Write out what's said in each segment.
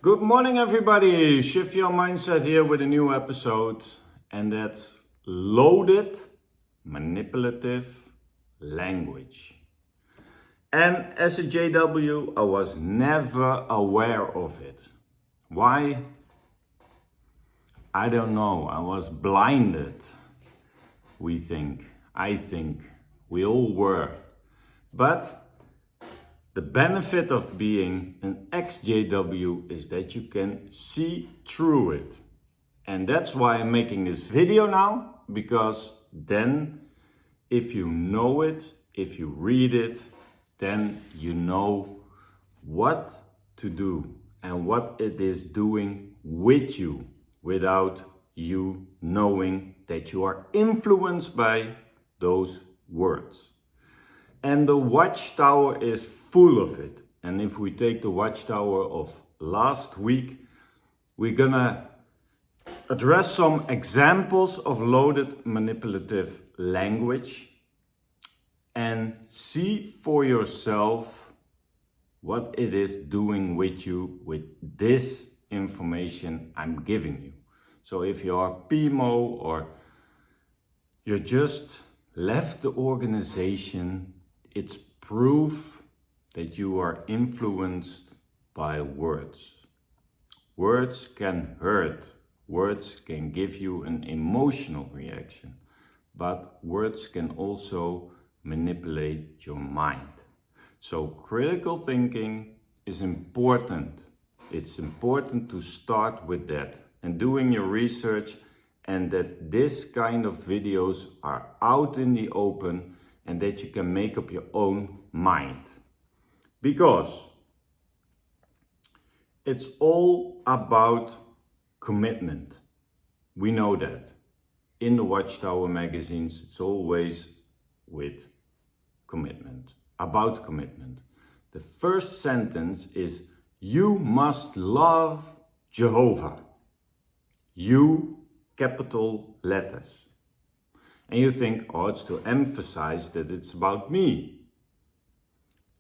Good morning, everybody. Shift your mindset here with a new episode, and that's loaded manipulative language. And as a JW, I was never aware of it. Why? I don't know. I was blinded. I think, we all were. But the benefit of being an ex-JW is that you can see through it. And that's why I'm making this video now, because then if you know it, if you read it, then you know what to do and what it is doing with you without you knowing that you are influenced by those words. And the watchtower is full of it. And if we take the watchtower of last week, we're gonna address some examples of loaded manipulative language and see for yourself what it is doing with you with this information I'm giving you. So if you are PMO or you just left the organization, it's proof that you are influenced by words. Words can hurt. Words can give you an emotional reaction. But words can also manipulate your mind. So critical thinking is important. It's important to start with that and doing your research, and that this kind of videos are out in the open and that you can make up your own mind. Because it's all about commitment. We know that. In the Watchtower magazines, it's always with commitment, about commitment. The first sentence is, you must love Jehovah. You, capital letters. And you think, oh, it's to emphasize that it's about me.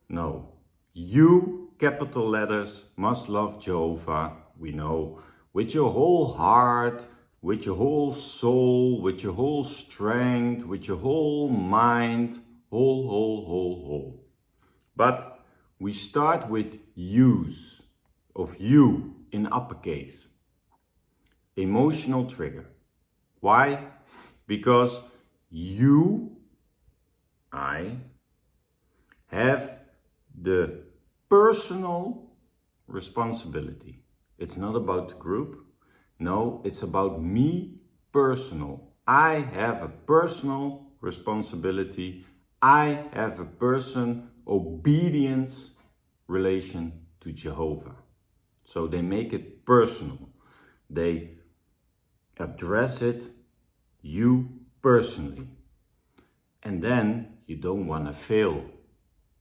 No. You, capital letters, must love Jehovah, we know, with your whole heart, with your whole soul, with your whole strength, with your whole mind, whole. But we start with use, of you in uppercase. Emotional trigger. Why? Because I have the personal responsibility. It's not about the group. No, it's about me personal. I have a personal responsibility. I have a obedience relation to Jehovah. So they make it personal. They address it, you personally. And then you don't want to fail.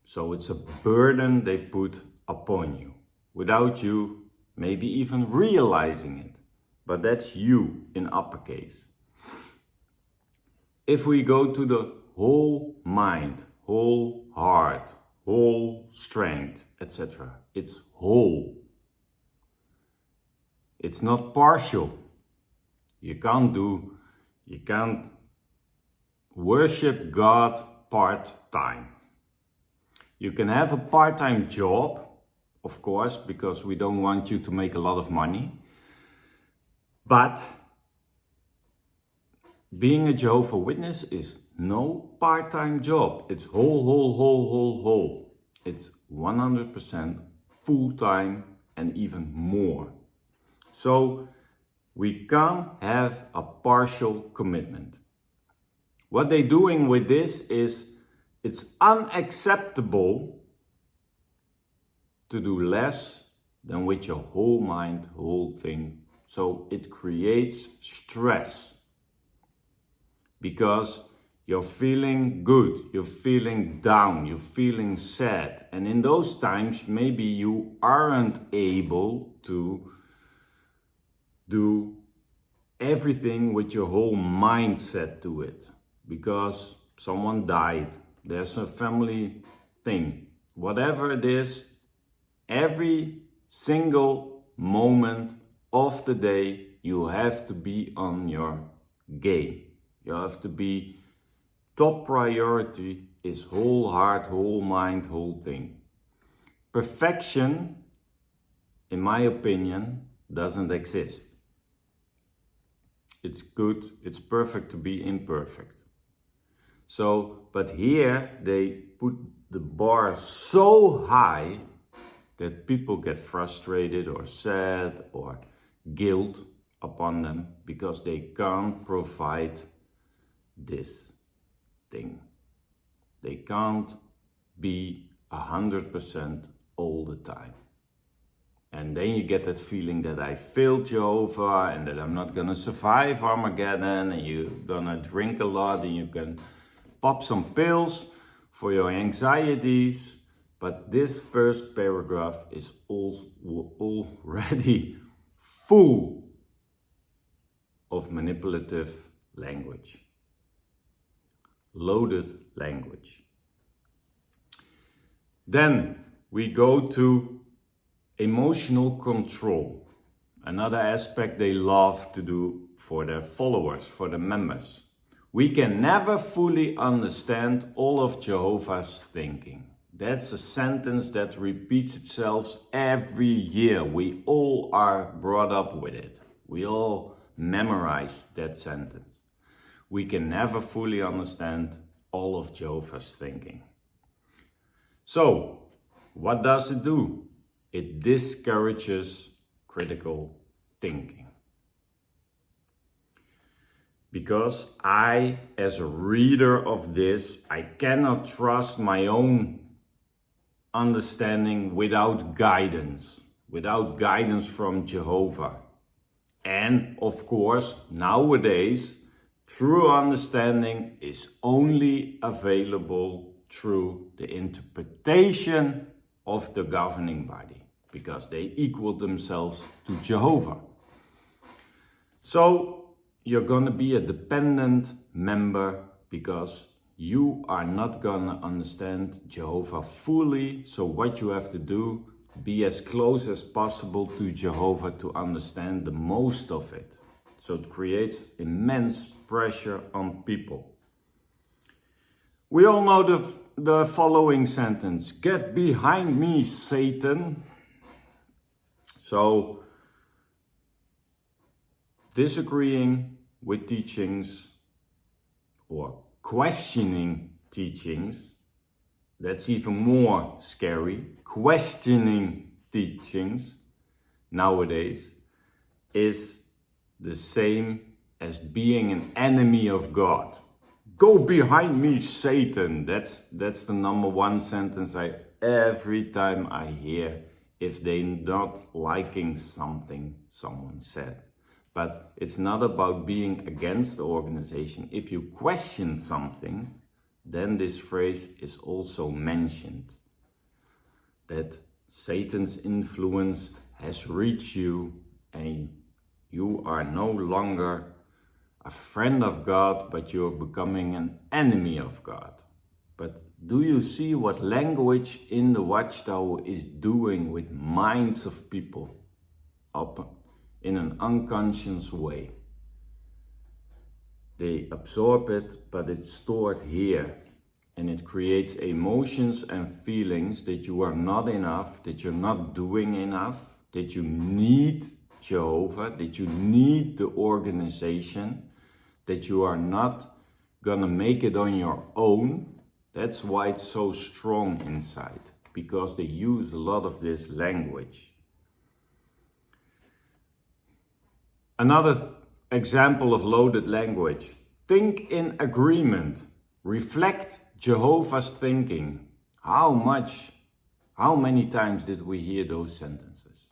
So it's a burden they put upon you without you maybe even realizing it. But that's you in uppercase. If we go to the whole mind, whole heart, whole strength, etc., it's whole. It's not partial. You can't worship God part-time. You can have a part-time job, of course, because we don't want you to make a lot of money. But being a Jehovah's Witness is no part-time job. It's whole. It's 100% full-time and even more. So we can't have a partial commitment. What they're doing with this is, it's unacceptable to do less than with your whole mind, whole thing. So it creates stress because you're feeling good, you're feeling down, you're feeling sad. And in those times, maybe you aren't able to do everything with your whole mindset to it because someone died. There's a family thing. Whatever it is, every single moment of the day, you have to be on your game. You have to be top priority is whole heart, whole mind, whole thing. Perfection, in my opinion, doesn't exist. It's good, it's perfect to be imperfect. So, but here they put the bar so high that people get frustrated or sad or guilt upon them because they can't provide this thing. They can't be 100% all the time. And then you get that feeling that I failed Jehovah and that I'm not gonna survive Armageddon, and you're gonna drink a lot and you can pop some pills for your anxieties. But this first paragraph is already full of manipulative language, loaded language. Then we go to emotional control, another aspect they love to do for their followers, for the members. We can never fully understand all of Jehovah's thinking. That's a sentence that repeats itself every year. We all are brought up with it. We all memorize that sentence. We can never fully understand all of Jehovah's thinking. So, what does it do? It discourages critical thinking. Because I, as a reader of this, I cannot trust my own understanding without guidance from Jehovah. And of course, nowadays, true understanding is only available through the interpretation of the governing body, because they equal themselves to Jehovah. So you're gonna be a dependent member because you are not gonna understand Jehovah fully. So what you have to do, be as close as possible to Jehovah to understand the most of it. So it creates immense pressure on people. We all know the following sentence: "Get behind me, Satan." So disagreeing with teachings or questioning teachings, that's even more scary. Questioning teachings nowadays is the same as being an enemy of God. Go behind me, Satan. That's the number one sentence every time I hear if they're not liking something someone said. But it's not about being against the organization. If you question something, then this phrase is also mentioned. That Satan's influence has reached you and you are no longer a friend of God, but you're becoming an enemy of God. But do you see what language in the Watchtower is doing with minds of people up in an unconscious way? They absorb it, but it's stored here. And it creates emotions and feelings that you are not enough, that you're not doing enough, that you need Jehovah, that you need the organization, that you are not gonna make it on your own. That's why it's so strong inside, because they use a lot of this language. Another example of loaded language: think in agreement, reflect Jehovah's thinking. How many times did we hear those sentences?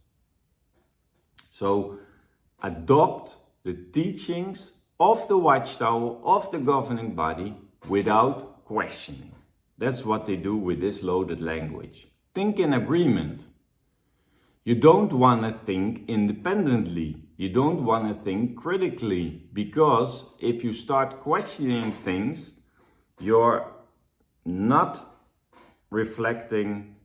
So adopt the teachings of the Watchtower, of the governing body, without questioning. That's what they do with this loaded language. Think in agreement. You don't want to think independently. You don't want to think critically, because if you start questioning things, you're not reflecting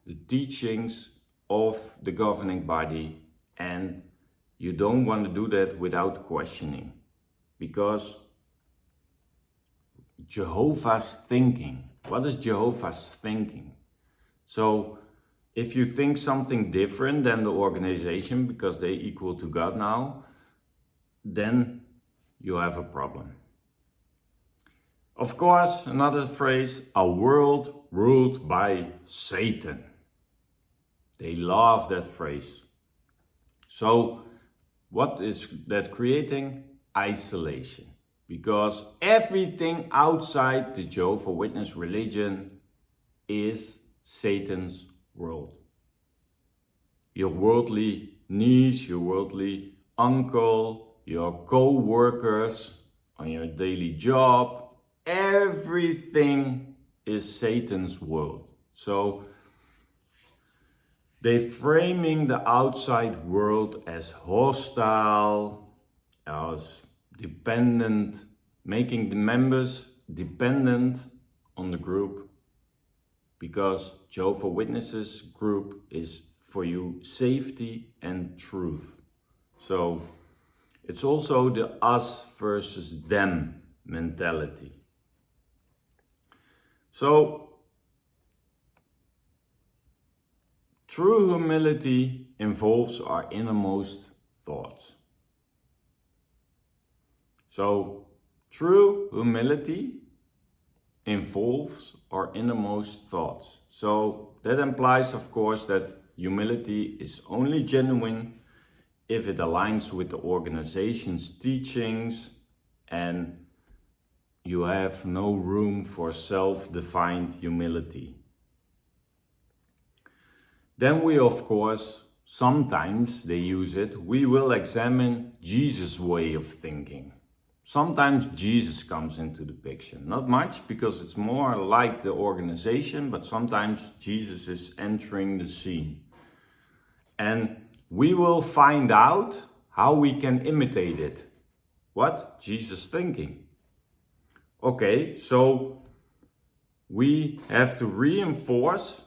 the teachings of the governing body, and you don't want to do that without questioning, because Jehovah's thinking. What is Jehovah's thinking? So if you think something different than the organization because they equal to God now, then you have a problem. Of course, another phrase, a world ruled by Satan. They love that phrase. So what is that creating? Isolation. Because everything outside the Jehovah's Witness religion is Satan's world. Your worldly niece, your worldly uncle, your co-workers on your daily job, everything is Satan's world. So they're framing the outside world as hostile, as dependent, making the members dependent on the group, because Jehovah's Witnesses group is for you safety and truth. So it's also the us versus them mentality. So true humility involves our innermost thoughts. So true humility involves our innermost thoughts. So that implies, of course, that humility is only genuine if it aligns with the organization's teachings and you have no room for self-defined humility. Then we, of course, sometimes they use it, we will examine Jesus' way of thinking. Sometimes Jesus comes into the picture. Not much, because it's more like the organization, but sometimes Jesus is entering the scene. And we will find out how we can imitate it. What? Jesus thinking. Okay, so we have to reinforce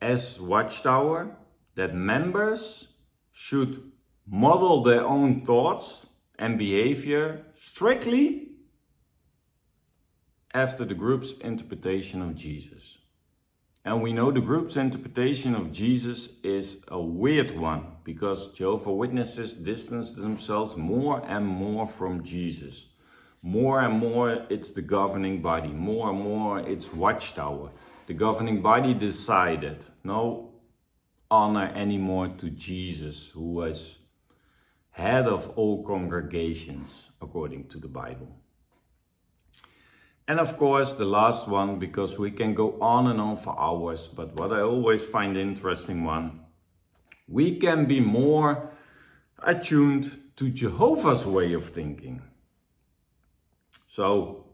as Watchtower that members should model their own thoughts and behavior strictly after the group's interpretation of Jesus. And we know the group's interpretation of Jesus is a weird one, because Jehovah's Witnesses distance themselves more and more from Jesus. More and more it's the governing body, more and more it's Watchtower. The governing body decided no honor anymore to Jesus, who was head of all congregations according to the Bible. And of course the last one, because we can go on and on for hours, but what I always find interesting one, we can be more attuned to Jehovah's way of thinking. So,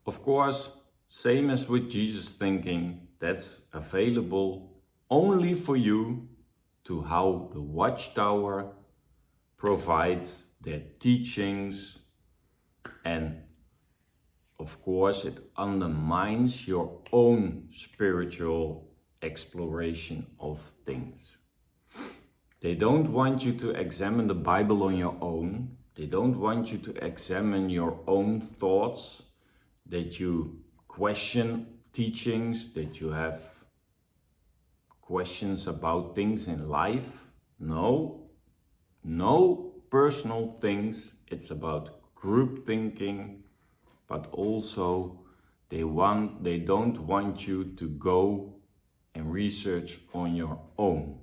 of course, same as with Jesus thinking, that's available only for you to how the Watchtower provides their teachings, and of course it undermines your own spiritual exploration of things. They don't want you to examine the Bible on your own. They don't want you to examine your own thoughts, that you question teachings, that you have questions about things in life. No personal things. It's about group thinking, but also they don't want you to go and research on your own.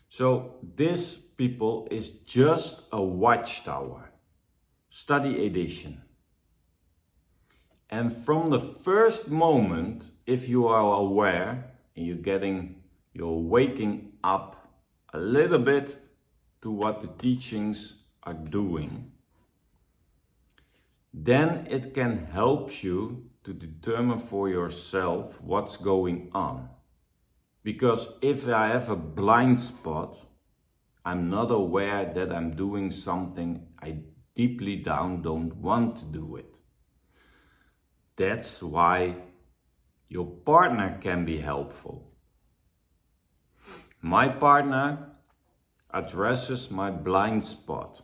So this, people, is just a Watchtower study edition. And from the first moment, if you are aware and you're waking up a little bit to what the teachings are doing, then it can help you to determine for yourself what's going on. Because if I have a blind spot, I'm not aware that I'm doing something I deeply down don't want to do it. That's why your partner can be helpful. My partner addresses my blind spot.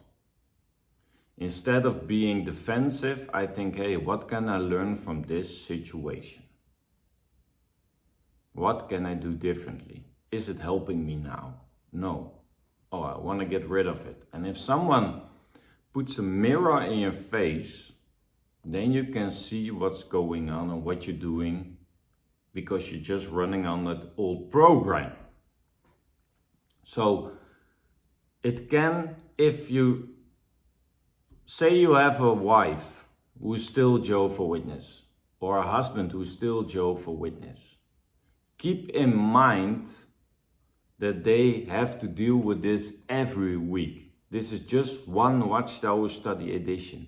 Instead of being defensive, I think, hey, what can I learn from this situation? What can I do differently? Is it helping me now? No. Oh, I want to get rid of it. And if someone puts a mirror in your face, then you can see what's going on and what you're doing, because you're just running on that old program. So it can, if you say you have a wife who's still Jehovah's Witness, or a husband who's still Jehovah's Witness, keep in mind that they have to deal with this every week. This is just one Watchtower Study edition.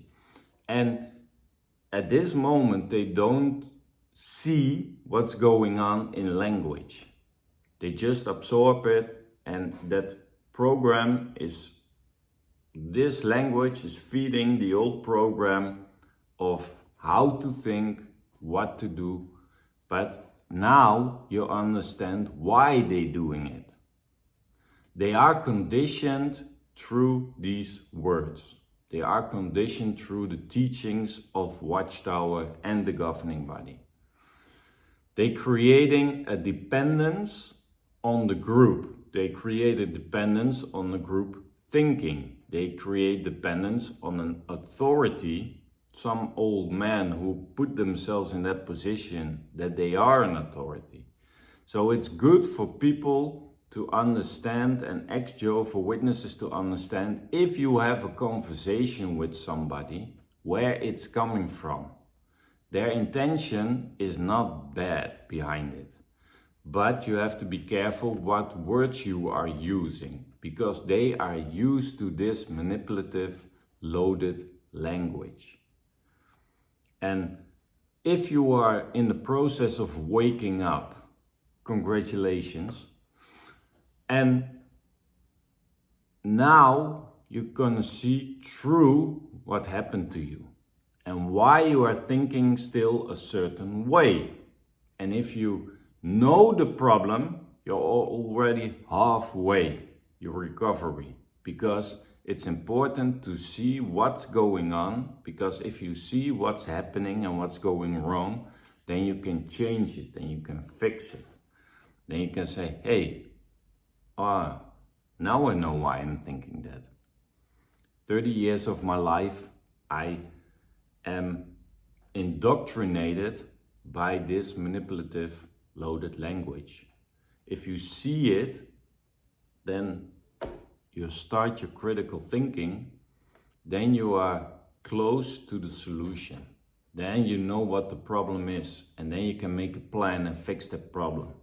And at this moment, they don't see what's going on in language. They just absorb it, and that program is, this language is feeding the old program of how to think, what to do. But now you understand why they're doing it. They are conditioned through these words. They are conditioned through the teachings of Watchtower and the governing body. They're creating a dependence on the group. They create a dependence on the group thinking. They create dependence on an authority, some old man who put themselves in that position that they are an authority. So it's good for people to understand, and ex-Jehovah's Witnesses to understand, if you have a conversation with somebody, where it's coming from. Their intention is not bad behind it, but you have to be careful what words you are using, because they are used to this manipulative, loaded language. And if you are in the process of waking up, congratulations. And now you're gonna see through what happened to you and why you are thinking still a certain way. And if you know the problem, you're already halfway your recovery, because it's important to see what's going on, because if you see what's happening and what's going wrong, then you can change it, then you can fix it. Then you can say, hey, now I know why I'm thinking that. 30 years of my life, I am indoctrinated by this manipulative, loaded language. If you see it, then you start your critical thinking, then you are close to the solution. Then you know what the problem is, and then you can make a plan and fix that problem.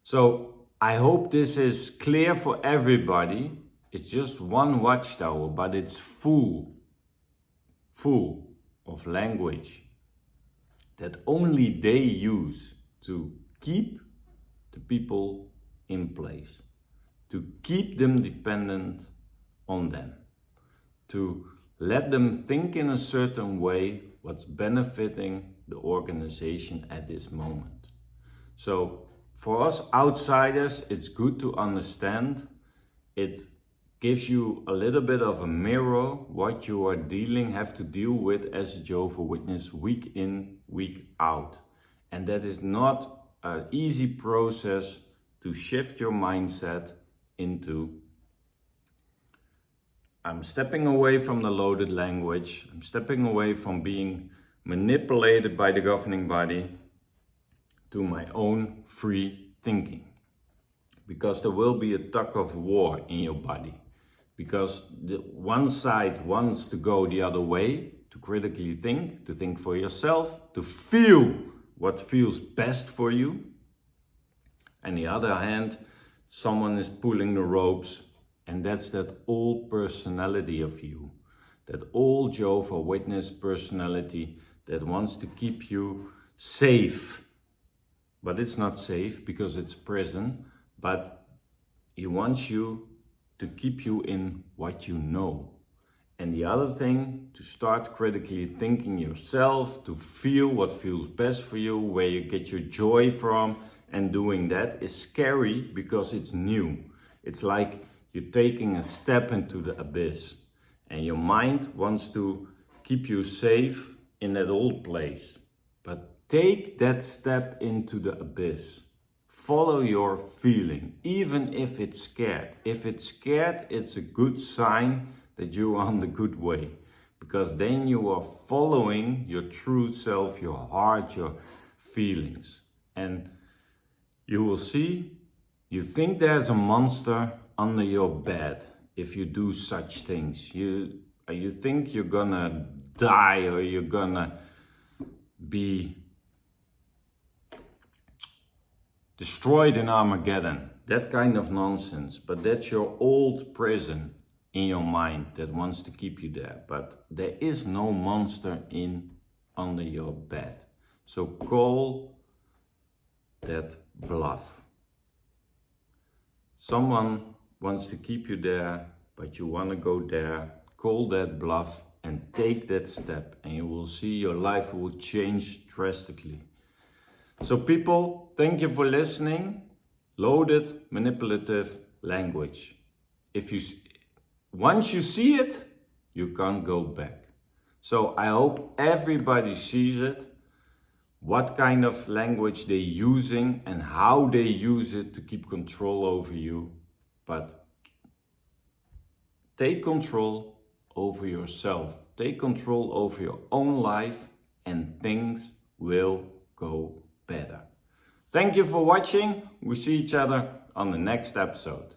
So I hope this is clear for everybody. It's just one Watchtower, but it's full of language that only they use to keep the people in place, to keep them dependent on them, to let them think in a certain way what's benefiting the organization at this moment. So for us outsiders, it's good to understand. It gives you a little bit of a mirror what you are have to deal with as a Jehovah's Witness week in, week out. And that is not an easy process to shift your mindset into, I'm stepping away from the loaded language, I'm stepping away from being manipulated by the governing body to my own free thinking. Because there will be a tug of war in your body. Because the one side wants to go the other way, to critically think, to think for yourself, to feel what feels best for you. And the other hand, someone is pulling the ropes, and that's that old personality of you. That old Jehovah's Witness personality that wants to keep you safe. But it's not safe because it's prison, but he wants you to keep you in what you know. And the other thing, to start critically thinking yourself, to feel what feels best for you, where you get your joy from, and doing that is scary because it's new. It's like you're taking a step into the abyss, and your mind wants to keep you safe in that old place. But take that step into the abyss. Follow your feeling, even if it's scared. If it's scared, it's a good sign that you're on the good way, because then you are following your true self, your heart, your feelings. And you will see, you think there's a monster under your bed if you do such things. You think you're gonna die or you're gonna be destroyed in Armageddon. That kind of nonsense. But that's your old prison in your mind that wants to keep you there. But there is no monster under your bed. So call that bluff. Someone wants to keep you there, but you want to go there. Call that bluff and take that step, and you will see your life will change drastically. So people, thank you for listening. Loaded manipulative language. Once you see it, you can't go back. So I hope everybody sees it, what kind of language they're using and how they use it to keep control over you. But take control over yourself. Take control over your own life, and things will go better. Thank you for watching. We see each other on the next episode.